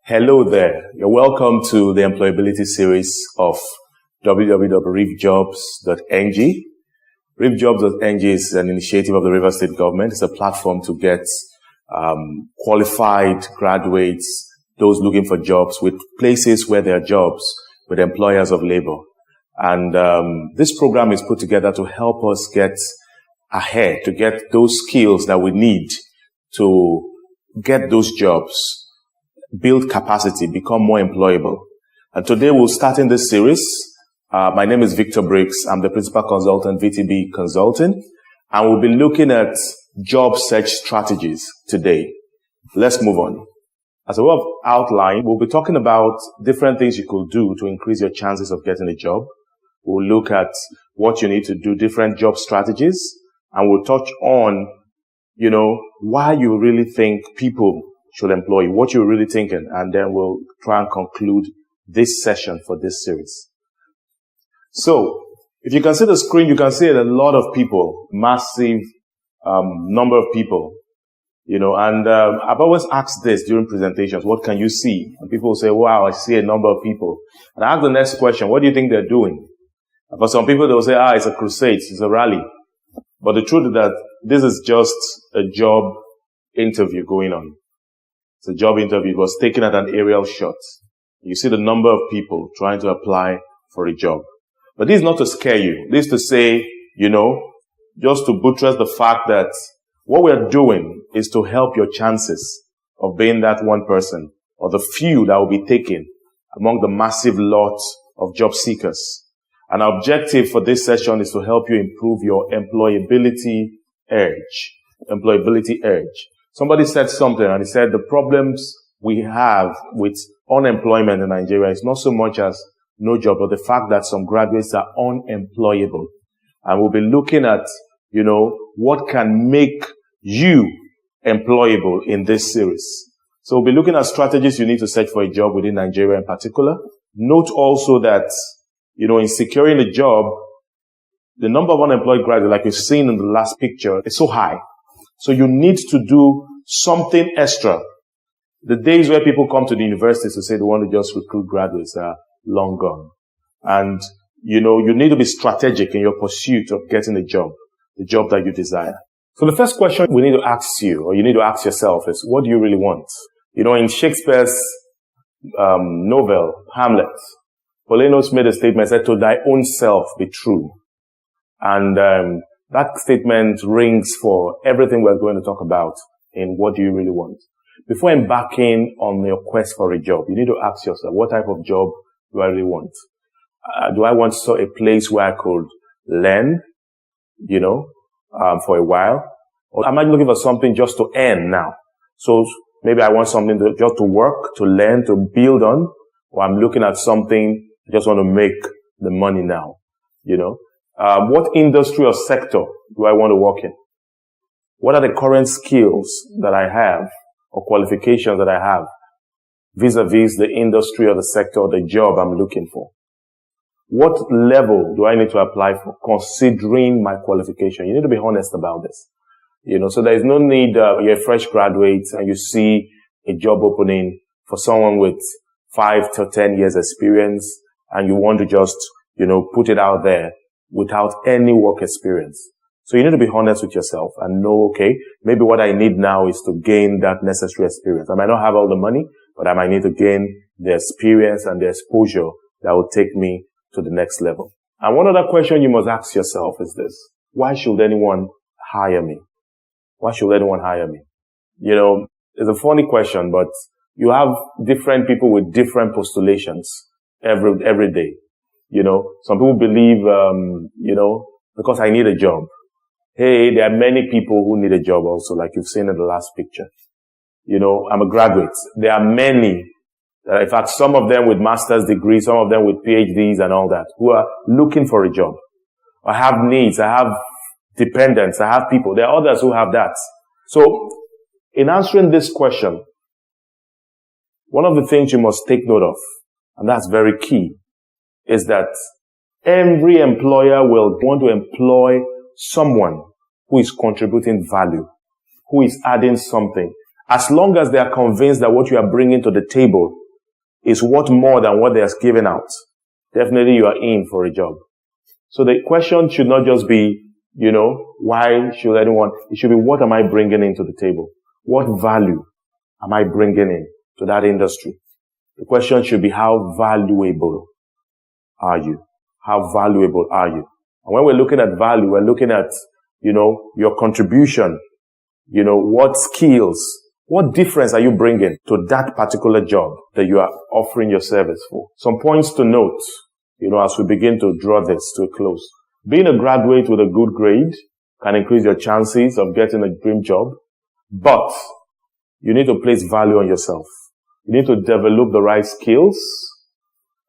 Hello there. You're welcome to the employability series of www.reefjobs.ng. Reefjobs.ng is an initiative of the Rivers State government. It's a platform to get qualified graduates, those looking for jobs, with places where there are jobs, with employers of labor. And this program is put together to help us get ahead, to get those skills that we need to get those jobs, build capacity, become more employable. And today we're starting this series. My name is Victor Briggs. I'm the principal consultant, VTB Consulting, and we'll be looking at job search strategies today. Let's move on. As a way of outline, we'll be talking about different things you could do to increase your chances of getting a job. We'll look at what you need to do, different job strategies, and we'll touch on, why you really think people should employ you, what you're really thinking, and then we'll try and conclude this session for this series. So, if you can see the screen, you can see a lot of people, massive number of people, and I've always asked this during presentations, what can you see? And people will say, wow, I see a number of people. And I ask the next question, what do you think they're doing? And for some people, they'll say, it's a crusade, it's a rally. But the truth is that this is just a job interview going on. It's a job interview. It was taken at an aerial shot. You see the number of people trying to apply for a job. But this is not to scare you. This is to say, just to buttress the fact that what we're doing is to help your chances of being that one person or the few that will be taken among the massive lot of job seekers. An objective for this session is to help you improve your employability edge. Employability edge. Somebody said something, and he said the problems we have with unemployment in Nigeria is not so much as no job, but the fact that some graduates are unemployable. And we'll be looking at, what can make you employable in this series. So we'll be looking at strategies you need to search for a job within Nigeria in particular. Note also that, in securing a job, the number of unemployed graduates, like we've seen in the last picture, is so high. So you need to do something extra. The days where people come to the universities to say they want to just recruit graduates are long gone. And, you need to be strategic in your pursuit of getting a job, the job that you desire. So the first question we need to ask you, or you need to ask yourself, is what do you really want? In Shakespeare's novel, Hamlet, Polonius made a statement, said, to thy own self be true. And that statement rings for everything we're going to talk about in what do you really want. Before embarking on your quest for a job, you need to ask yourself, what type of job do I really want? Do I want a place where I could learn, for a while? Or am I looking for something just to earn now? So maybe I want something just to work, to learn, to build on, or I'm looking at something I just want to make the money now, what industry or sector do I want to work in? What are the current skills that I have or qualifications that I have vis-a-vis the industry or the sector or the job I'm looking for? What level do I need to apply for considering my qualification? You need to be honest about this. So there is no need, you're a fresh graduate and you see a job opening for someone with 5 to 10 years experience and you want to just, put it out there without any work experience. So you need to be honest with yourself and know, okay, maybe what I need now is to gain that necessary experience. I might not have all the money, but I might need to gain the experience and the exposure that will take me to the next level. And one other question you must ask yourself is this: why should anyone hire me? Why should anyone hire me? It's a funny question, but you have different people with different postulations every day. Some people believe, because I need a job. Hey, there are many people who need a job also, like you've seen in the last picture. I'm a graduate. There are many, in fact, some of them with master's degrees, some of them with PhDs and all that, who are looking for a job. I have needs, I have dependents, I have people. There are others who have that. So, in answering this question, one of the things you must take note of, and that's very key, is that every employer will want to employ someone who is contributing value, who is adding something. As long as they are convinced that what you are bringing to the table is worth more than what they are giving out, definitely you are in for a job. So the question should not just be, why should anyone? It should be, what am I bringing into the table? What value am I bringing in to that industry? The question should be, how valuable are you? How valuable are you? And when we're looking at value, we're looking at, your contribution, what skills, what difference are you bringing to that particular job that you are offering your service for? Some points to note, as we begin to draw this to a close. Being a graduate with a good grade can increase your chances of getting a dream job, but you need to place value on yourself. You need to develop the right skills,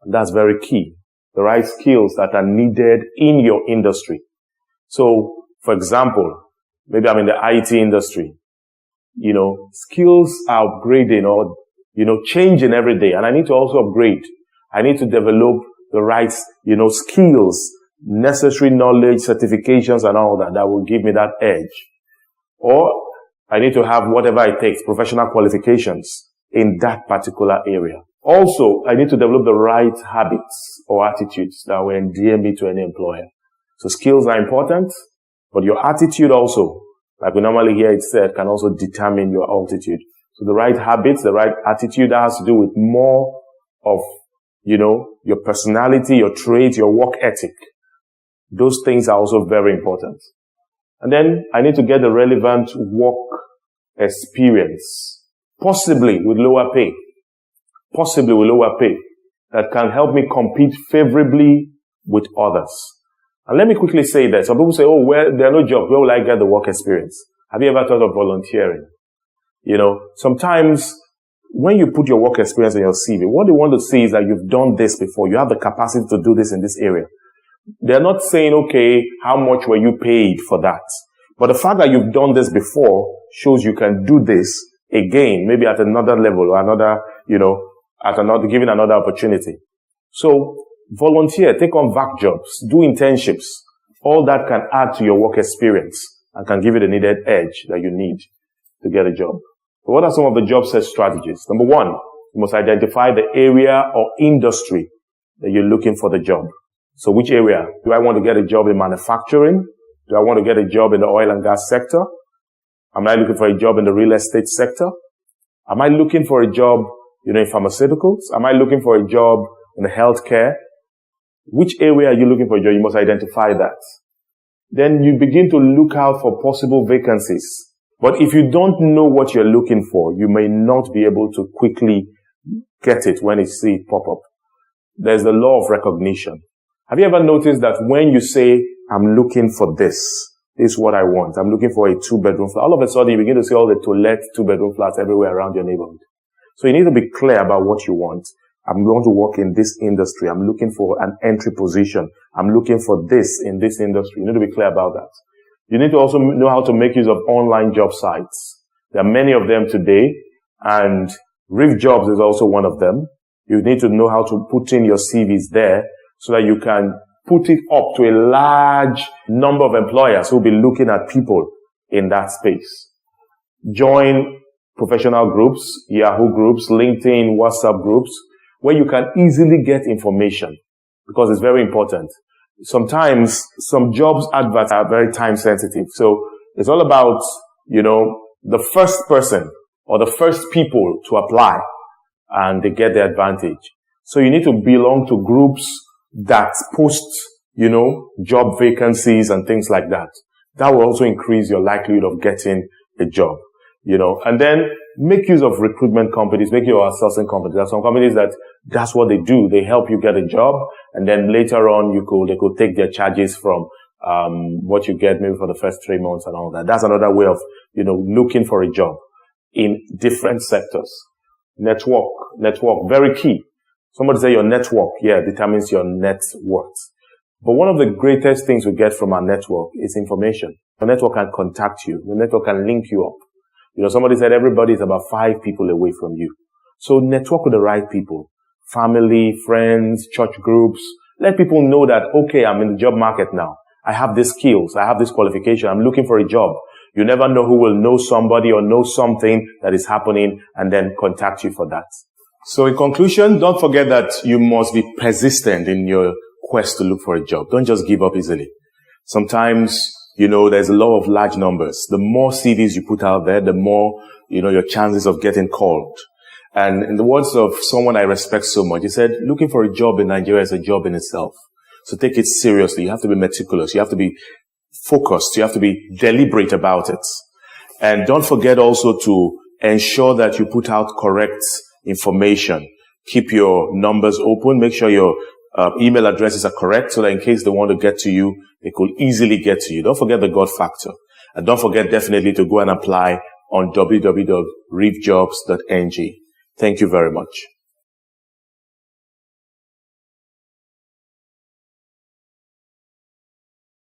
and that's very key. The right skills that are needed in your industry. So, for example, maybe I'm in the IT industry. Skills are upgrading or, changing every day. And I need to also upgrade. I need to develop the right, skills, necessary knowledge, certifications and all that will give me that edge. Or I need to have whatever it takes, professional qualifications in that particular area. Also, I need to develop the right habits or attitudes that will endear me to any employer. So skills are important, but your attitude also, like we normally hear it said, can also determine your altitude. So the right habits, the right attitude, that has to do with more of, your personality, your traits, your work ethic. Those things are also very important. And then I need to get the relevant work experience, possibly with lower pay. That can help me compete favorably with others. And let me quickly say that some people say, there are no jobs. Where will I get the work experience? Have you ever thought of volunteering? Sometimes when you put your work experience in your CV, what they want to see is that you've done this before. You have the capacity to do this in this area. They're not saying, okay, how much were you paid for that? But the fact that you've done this before shows you can do this again, maybe at another level or another, given another opportunity. So volunteer, take on VAC jobs, do internships. All that can add to your work experience and can give you the needed edge that you need to get a job. So what are some of the job search strategies? Number one, you must identify the area or industry that you're looking for the job. So which area? Do I want to get a job in manufacturing? Do I want to get a job in the oil and gas sector? Am I looking for a job in the real estate sector? Am I looking for a job, in pharmaceuticals? Am I looking for a job in the healthcare? Which area are you looking for a job? You must identify that. Then you begin to look out for possible vacancies. But if you don't know what you're looking for, you may not be able to quickly get it when you see it pop up. There's the law of recognition. Have you ever noticed that when you say, I'm looking for this is what I want, I'm looking for a 2-bedroom flat, all of a sudden you begin to see all the to-let 2-bedroom flats everywhere around your neighborhood. So you need to be clear about what you want. I'm going to work in this industry. I'm looking for an entry position. I'm looking for this in this industry. You need to be clear about that. You need to also know how to make use of online job sites. There are many of them today, and Reef Jobs is also one of them. You need to know how to put in your CVs there so that you can put it up to a large number of employers who will be looking at people in that space. Join professional groups, Yahoo groups, LinkedIn, WhatsApp groups, where you can easily get information, because it's very important. Sometimes some jobs adverts are very time sensitive. So it's all about, the first person or the first people to apply, and they get the advantage. So you need to belong to groups that post, job vacancies and things like that. That will also increase your likelihood of getting a job, and then make use of recruitment companies, make use of outsourcing companies. There are some companies that's what they do. They help you get a job, and then later on they could take their charges from, what you get maybe for the first 3 months and all that. That's another way of, looking for a job in different sectors. Network, very key. Somebody say your network, determines your net worth. But one of the greatest things we get from our network is information. Your network can contact you. Your network can link you up. Somebody said everybody is about 5 people away from you. So network with the right people. Family, friends, church groups. Let people know that, okay, I'm in the job market now. I have these skills. I have this qualification. I'm looking for a job. You never know who will know somebody or know something that is happening and then contact you for that. So in conclusion, don't forget that you must be persistent in your quest to look for a job. Don't just give up easily. Sometimes, there's a law of large numbers. The more CVs you put out there, the more, your chances of getting called. And in the words of someone I respect so much, he said, looking for a job in Nigeria is a job in itself. So take it seriously. You have to be meticulous. You have to be focused. You have to be deliberate about it. And don't forget also to ensure that you put out correct information. Keep your numbers open. Make sure your email addresses are correct so that in case they want to get to you, they could easily get to you. Don't forget the God factor. And don't forget definitely to go and apply on www.reefjobs.ng. Thank you very much.